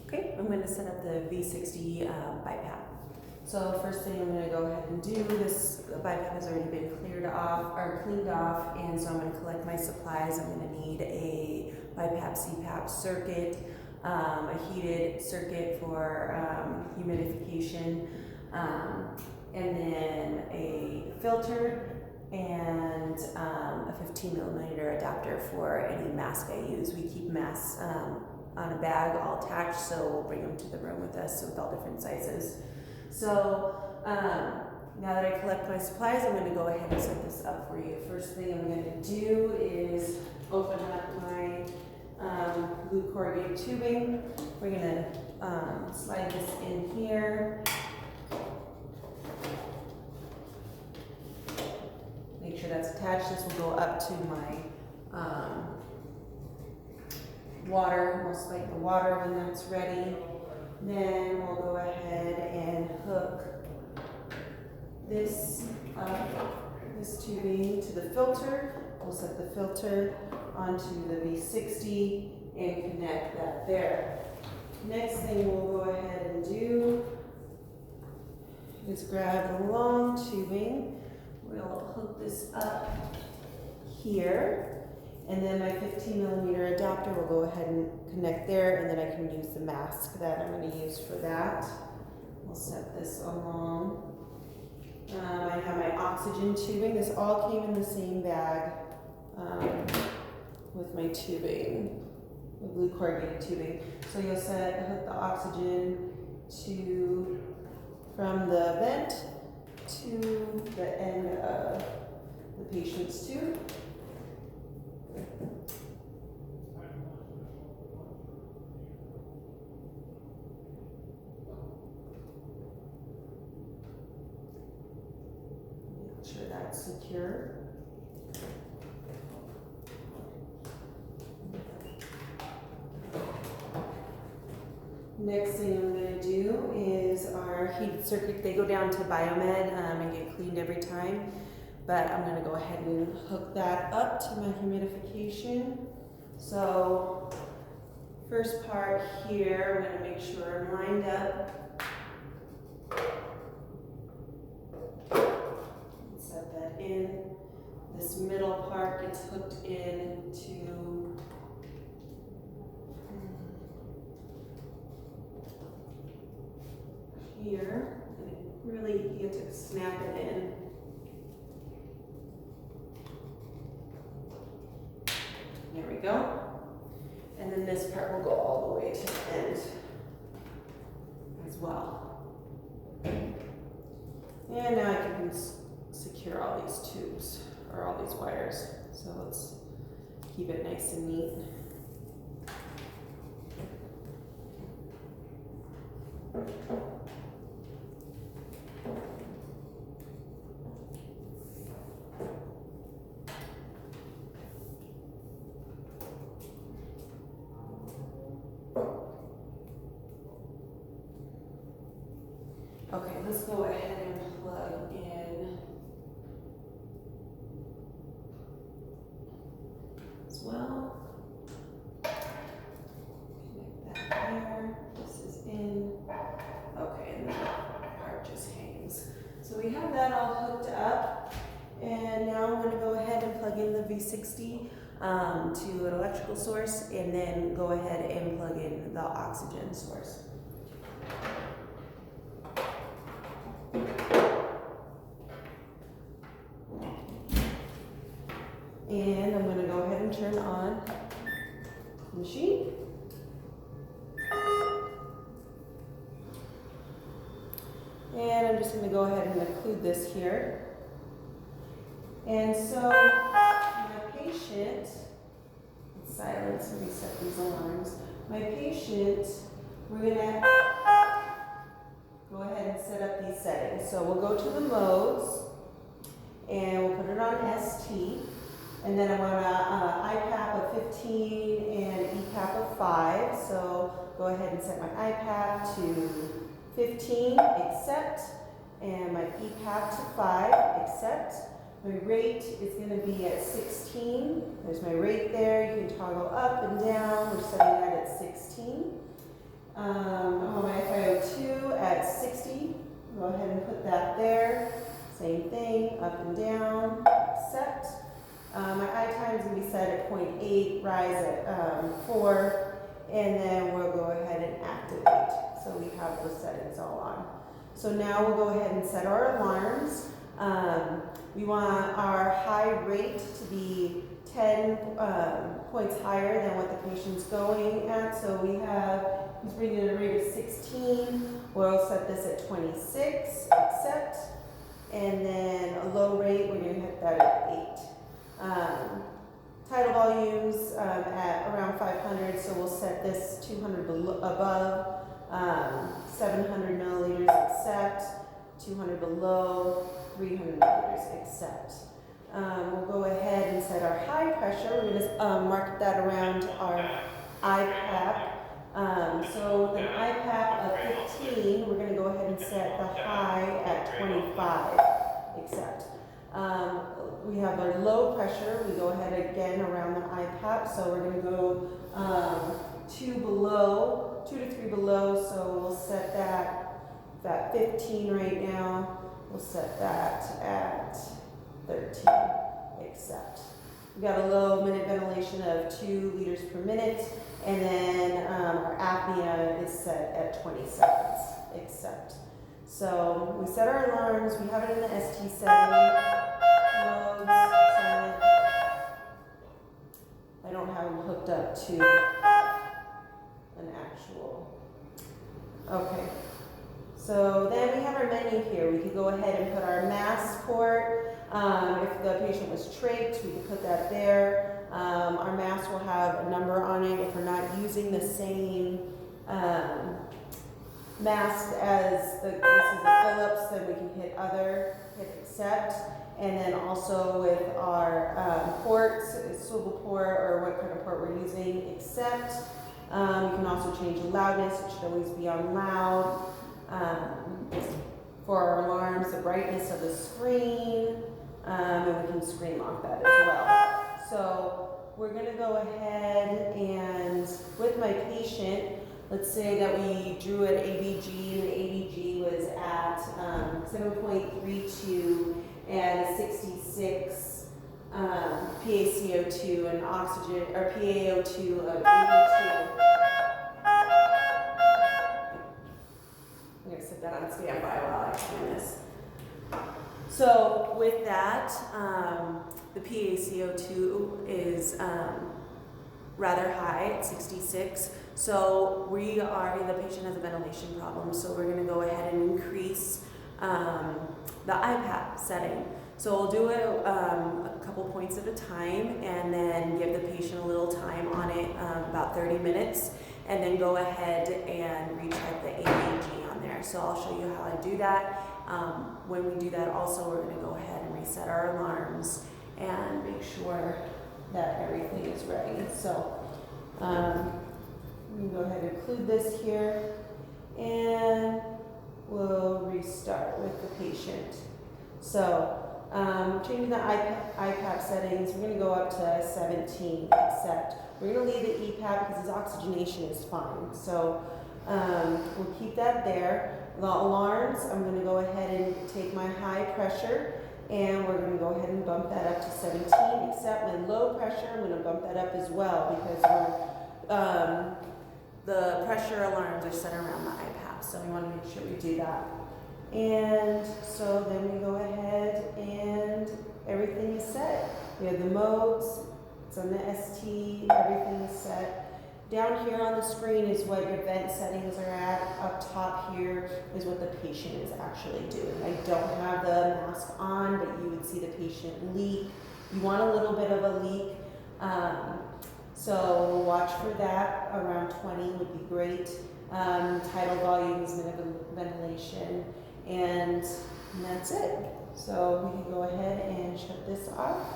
Okay, I'm going to set up the V60 BiPAP. So first thing I'm going to go ahead and do, this BiPAP has already been cleaned off, and so I'm going to collect my supplies. I'm going to need a BiPAP CPAP circuit, a heated circuit for humidification, and then a filter and a 15mm adapter for any mask I use. We keep masks on a bag all attached, so we'll bring them to the room with us with all different sizes. So now that I collect my supplies, I'm going to go ahead and set this up for you. First thing I'm going to do is open up my blue corrugated tubing. We're going to slide this in here. Make sure that's attached. This will go up to my water. We'll spike the water when that's ready. Then we'll go ahead and hook this tubing to the filter. We'll set the filter onto the V60 and connect that there. Next thing we'll go ahead and do is grab the long tubing. We'll hook this up here. And then my 15mm adapter will go ahead and connect there, and then I can use the mask that I'm going to use for that. We'll set this along. I have my oxygen tubing. This all came in the same bag with my tubing, the blue corrugated tubing. So you'll hook the oxygen from the vent to the end of the patient's tube. Make sure that's secure. Next thing I'm going to do is our heated circuit. They go down to Biomed and get cleaned every time. But I'm going to go ahead and hook that up to my humidification. So first part here, I'm going to make sure I'm lined up. Set that in. This middle part gets hooked into here. And really, you have to snap it in. There we go. And then this part will go all the way to the end as well. And now I can secure all these tubes, or all these wires. So let's keep it nice and neat. Okay, let's go ahead and plug in as well. Connect that there. This is in. Okay, and the part just hangs. So we have that all hooked up. And now I'm going to go ahead and plug in the V60 to an electrical source, and then go ahead and plug in the oxygen source. And I'm going to go ahead and turn on the machine. And I'm just going to go ahead and include this here. And so my patient, silence, let me set these alarms. My patient, we're going to go ahead and set up these settings. So we'll go to the modes, and we'll put it on ST. And then I want an IPAP of 15 and an EPAP of 5. So go ahead and set my IPAP to 15, accept, and my EPAP to 5, accept. My rate is going to be at 16. There's my rate there. You can toggle up and down. We're setting that at 16. My FiO2 at 60. Go ahead and put that there. Same thing, up and down, accept. My eye time is going to be set at 0.8, rise at 4, and then we'll go ahead and activate. So we have those settings all on. So now we'll go ahead and set our alarms. We want our high rate to be 10 points higher than what the patient's going at. So we have, he's bringing in a rate of 16. We'll set this at 26, accept. And then a low rate, we're going to hit that at 8. Tidal volumes at around 500, so we'll set this 200 above. 700 milliliters, accept. 200 below, 300 milliliters, accept. We'll go ahead and set our high pressure. We're going to mark that around our IPAP. So with an IPAP of 15, we're going to go ahead and set the high at 25, accept. We have our low pressure. We go ahead again around the IPAP, so we're going to go 2 to 3 below, so we'll set that 15 right now. We'll set that at 13, accept. We got a low minute ventilation of 2 liters per minute, and then our apnea is set at 20 seconds, accept. So we set our alarms, we have it in the ST setting, modes, silent. I don't have them hooked up to an actual, okay. So then we have our menu here. We could go ahead and put our mask port. If the patient was trached, we could put that there. Our mask will have a number on it. If we're not using the same mask as this is a Philips, then we can hit other, hit accept. And then also with our ports, swivel port or what kind of port we're using, accept. You can also change the loudness. It should always be on loud. For our alarms, the brightness of the screen, and we can screen lock that as well. So we're going to go ahead and with my patient, let's say that we drew an ABG and the ABG was at 7.32 and a 66 PaCO2 and oxygen or PaO2 of 82. I'm going to set that on standby while I explain this. So with that, the PaCO2 is rather high at 66. So the patient has a ventilation problem, so we're going to go ahead and increase the IPAP setting. So we'll do it a couple points at a time and then give the patient a little time on it, about 30 minutes, and then go ahead and recheck the ABG on there. So I'll show you how I do that. When we do that also, we're going to go ahead and reset our alarms and make sure that everything is ready. So we can go ahead and include this here and we'll restart with the patient. So changing the IPAP settings, we're going to go up to 17, accept. We're going to leave the EPAP because his oxygenation is fine. So we'll keep that there. The alarms, I'm going to go ahead and take my high pressure and we're going to go ahead and bump that up to 17, except my low pressure, I'm going to bump that up as well because the pressure alarms are set around the IPAP, so we want to make sure we do that. And so then we go ahead and everything is set. We have the modes, it's on the ST, everything is set. Down here on the screen is what your vent settings are at. Up top here is what the patient is actually doing. I don't have the mask on, but you would see the patient leak. You want a little bit of a leak. So watch for that. Around 20 would be great. Tidal volumes, ventilation, and that's it. So we can go ahead and shut this off.